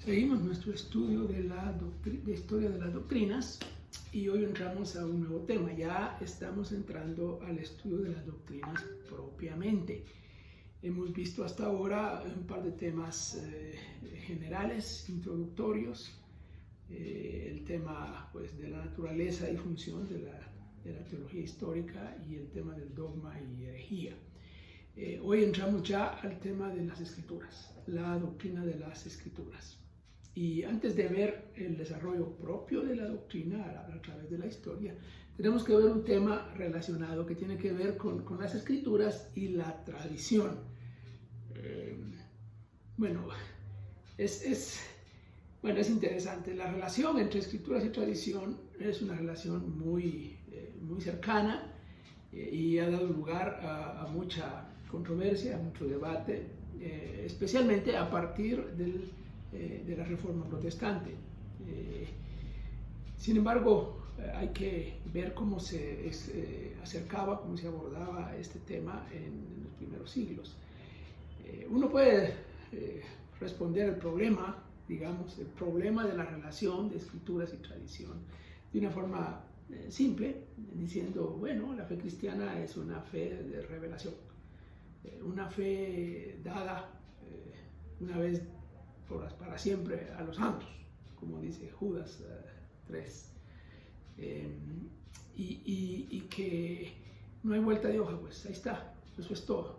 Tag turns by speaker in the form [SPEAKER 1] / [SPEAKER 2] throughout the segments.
[SPEAKER 1] Seguimos nuestro estudio de historia de las doctrinas y hoy entramos a un nuevo tema. Ya estamos entrando al estudio de las doctrinas propiamente. Hemos visto hasta ahora un par de temas generales, introductorios, el tema pues, de la naturaleza y función de la teología histórica y el tema del dogma y herejía. Hoy entramos ya al tema de las escrituras, la doctrina de las escrituras. Y antes de ver el desarrollo propio de la doctrina a través de la historia, tenemos que ver un tema relacionado que tiene que ver con las escrituras y la tradición. Es interesante. La relación entre escrituras y tradición es una relación muy cercana y ha dado lugar a mucha controversia, a mucho debate, especialmente a partir de la Reforma Protestante. Sin embargo, hay que ver cómo se acercaba, cómo se abordaba este tema en los primeros siglos. Uno puede responder el problema, digamos, el problema de la relación de escrituras y tradición de una forma simple, diciendo, bueno, la fe cristiana es una fe de revelación, una fe dada una vez para siempre a los santos, como dice Judas 3, y que no hay vuelta de hoja, pues ahí está, eso es todo.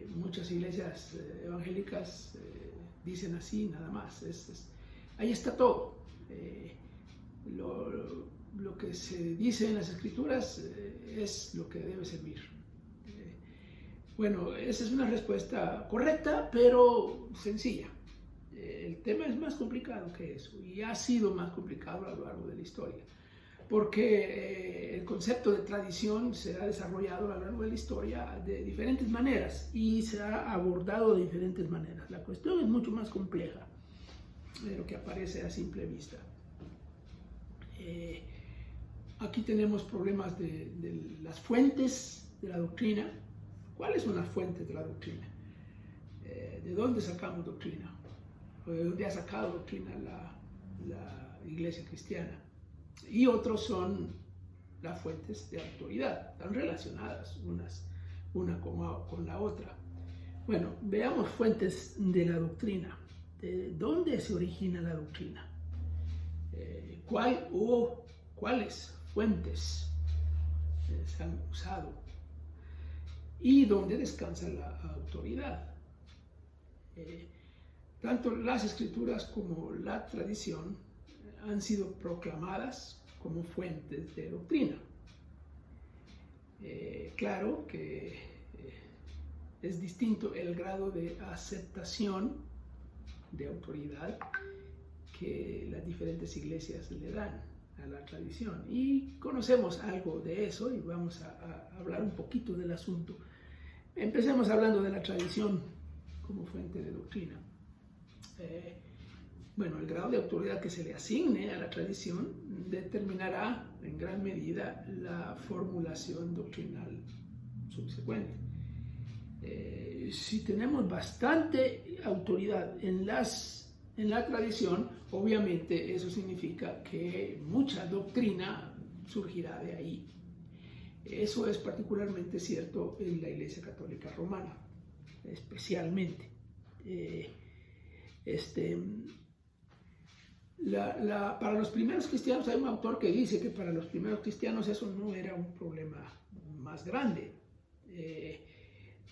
[SPEAKER 1] Muchas iglesias evangélicas dicen así, nada más, ahí está todo. Lo que se dice en las escrituras es lo que debe servir. Bueno, esa es una respuesta correcta, pero sencilla. El tema es más complicado que eso y ha sido más complicado a lo largo de la historia, porque el concepto de tradición se ha desarrollado a lo largo de la historia de diferentes maneras y se ha abordado de diferentes maneras. La cuestión es mucho más compleja de lo que aparece a simple vista. Aquí tenemos problemas de las fuentes de la doctrina. ¿Cuáles son las fuentes de la doctrina? ¿De dónde sacamos doctrina? ¿O de dónde ha sacado doctrina la iglesia cristiana? Y otros son las fuentes de autoridad, están relacionadas una con la otra. Bueno, veamos fuentes de la doctrina. ¿De dónde se origina la doctrina? ¿Cuáles fuentes se han usado? ¿Y dónde descansa la autoridad? Tanto las escrituras como la tradición han sido proclamadas como fuentes de doctrina. Claro que es distinto el grado de aceptación de autoridad que las diferentes iglesias le dan a la tradición. Y conocemos algo de eso y vamos a hablar un poquito del asunto. Empecemos hablando de la tradición como fuente de doctrina. El grado de autoridad que se le asigne a la tradición determinará en gran medida la formulación doctrinal subsecuente. Si tenemos bastante autoridad en la tradición, obviamente eso significa que mucha doctrina surgirá de ahí. Eso es particularmente cierto en la Iglesia Católica Romana, especialmente. Para los primeros cristianos, hay un autor que dice que para los primeros cristianos eso no era un problema más grande,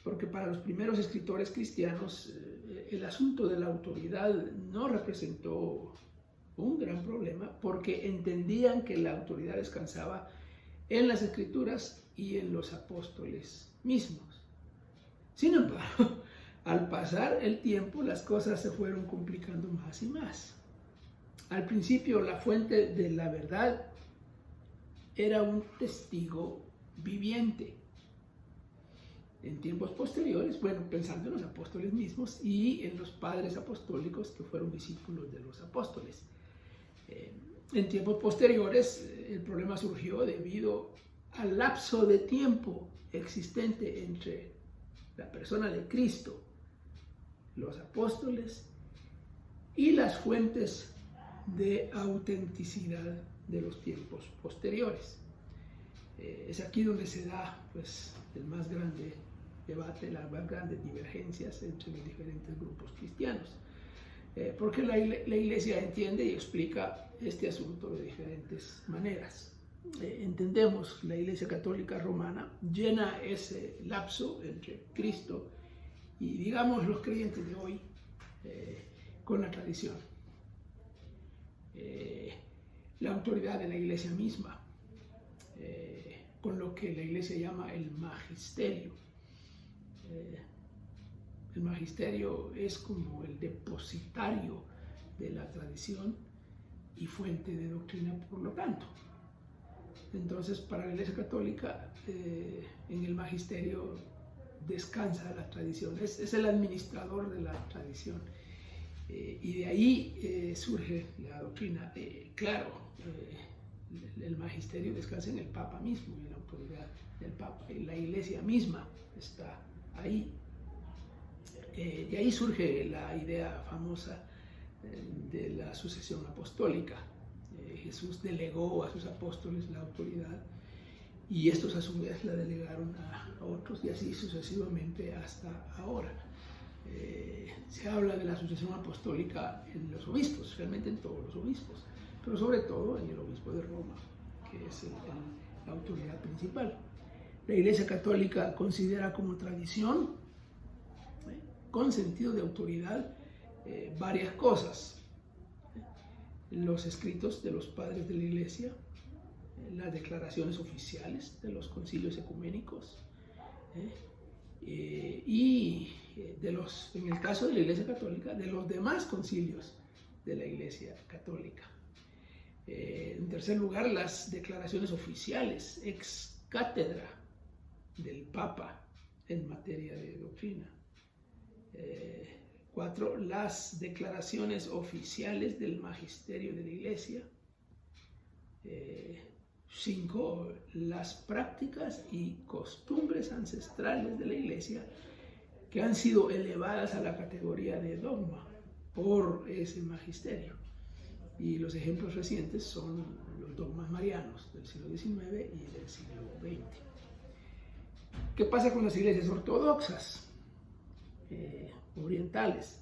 [SPEAKER 1] porque para los primeros escritores cristianos el asunto de la autoridad no representó un gran problema, porque entendían que la autoridad descansaba en las escrituras y en los apóstoles mismos. Sin embargo, al pasar el tiempo, las cosas se fueron complicando más y más. Al principio, la fuente de la verdad era un testigo viviente. En tiempos posteriores, pensando en los apóstoles mismos y en los padres apostólicos que fueron discípulos de los apóstoles. En tiempos posteriores, el problema surgió debido al lapso de tiempo existente entre la persona de Cristo, los apóstoles y las fuentes de autenticidad de los tiempos posteriores. Es aquí donde se da pues, el más grande debate, las más grandes divergencias entre los diferentes grupos cristianos, porque la Iglesia entiende y explica este asunto de diferentes maneras. Entendemos la Iglesia Católica Romana llena ese lapso entre Cristo y, digamos, los creyentes de hoy con la tradición. La autoridad de la Iglesia misma, con lo que la Iglesia llama el magisterio. El magisterio es como el depositario de la tradición y fuente de doctrina, por lo tanto. Entonces, para la Iglesia Católica, en el magisterio descansa la tradición, es el administrador de la tradición. Y de ahí surge la doctrina. Claro, el magisterio descansa en el Papa mismo, en la autoridad del Papa, y la Iglesia misma está ahí. De ahí surge la idea famosa de la sucesión apostólica. Jesús delegó a sus apóstoles la autoridad y estos a su vez la delegaron a otros y así sucesivamente hasta ahora. Se habla de la sucesión apostólica en los obispos, realmente en todos los obispos, pero sobre todo en el obispo de Roma, que es la autoridad principal. La Iglesia Católica considera como tradición, con sentido de autoridad, varias cosas. Los escritos de los padres de la Iglesia, las declaraciones oficiales de los concilios ecuménicos, y en el caso de la Iglesia Católica, de los demás concilios de la Iglesia Católica. En tercer lugar, las declaraciones oficiales ex cátedra del Papa en materia de doctrina. 4. Las declaraciones oficiales del magisterio de la Iglesia. 5. Las prácticas y costumbres ancestrales de la Iglesia que han sido elevadas a la categoría de dogma por ese magisterio. Y los ejemplos recientes son los dogmas marianos del siglo XIX y del siglo XX. ¿Qué pasa con las iglesias ortodoxas orientales?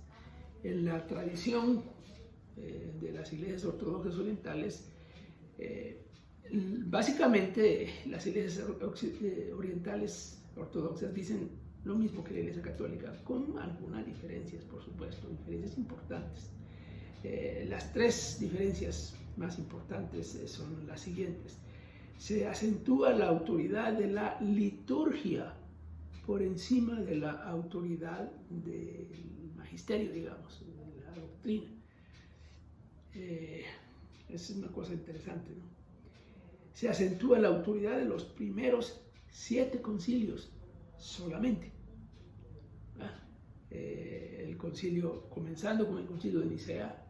[SPEAKER 1] En la tradición de las iglesias ortodoxas orientales, básicamente las iglesias orientales ortodoxas dicen lo mismo que la Iglesia Católica, con algunas diferencias, por supuesto, diferencias importantes. Las tres diferencias más importantes son las siguientes. Se acentúa la autoridad de la liturgia por encima de la autoridad del magisterio, digamos, de la doctrina. Es una cosa interesante, ¿no? Se acentúa la autoridad de los primeros 7 concilios solamente. El concilio, comenzando con el concilio de Nicea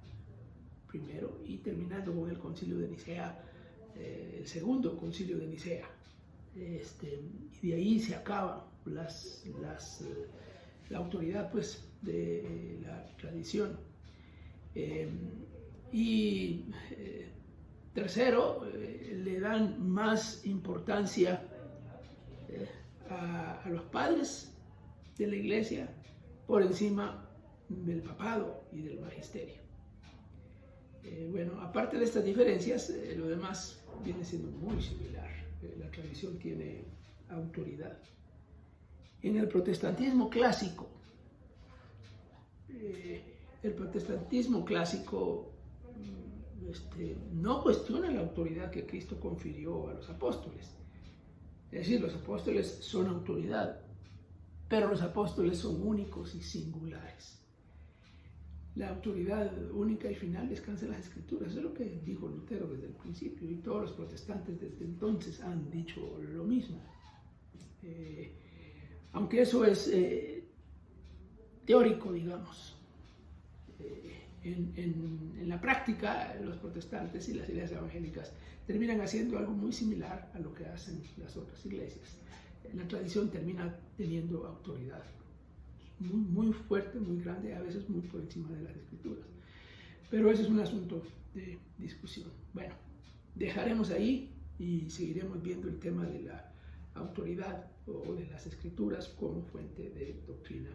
[SPEAKER 1] primero y terminando con el concilio de Nicea, el segundo concilio de Nicea. Y de ahí se acaba la autoridad pues, de la tradición. Tercero, le dan más importancia a los padres de la Iglesia por encima del papado y del magisterio. Bueno, aparte de estas diferencias, lo demás viene siendo muy similar. La tradición tiene autoridad. En el protestantismo clásico, no cuestiona la autoridad que Cristo confirió a los apóstoles. Es decir, los apóstoles son autoridad, pero los apóstoles son únicos y singulares. La autoridad única y final descansa en las Escrituras. Eso es lo que dijo Lutero desde el principio, y todos los protestantes desde entonces han dicho lo mismo. Aunque eso es teórico, digamos. En la práctica, los protestantes y las iglesias evangélicas terminan haciendo algo muy similar a lo que hacen las otras iglesias. La tradición termina teniendo autoridad muy, muy fuerte, muy grande, a veces muy por encima de las Escrituras. Pero ese es un asunto de discusión. Bueno, dejaremos ahí y seguiremos viendo el tema de la autoridad o de las escrituras como fuente de doctrina,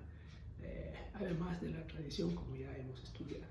[SPEAKER 1] además de la tradición como ya hemos estudiado.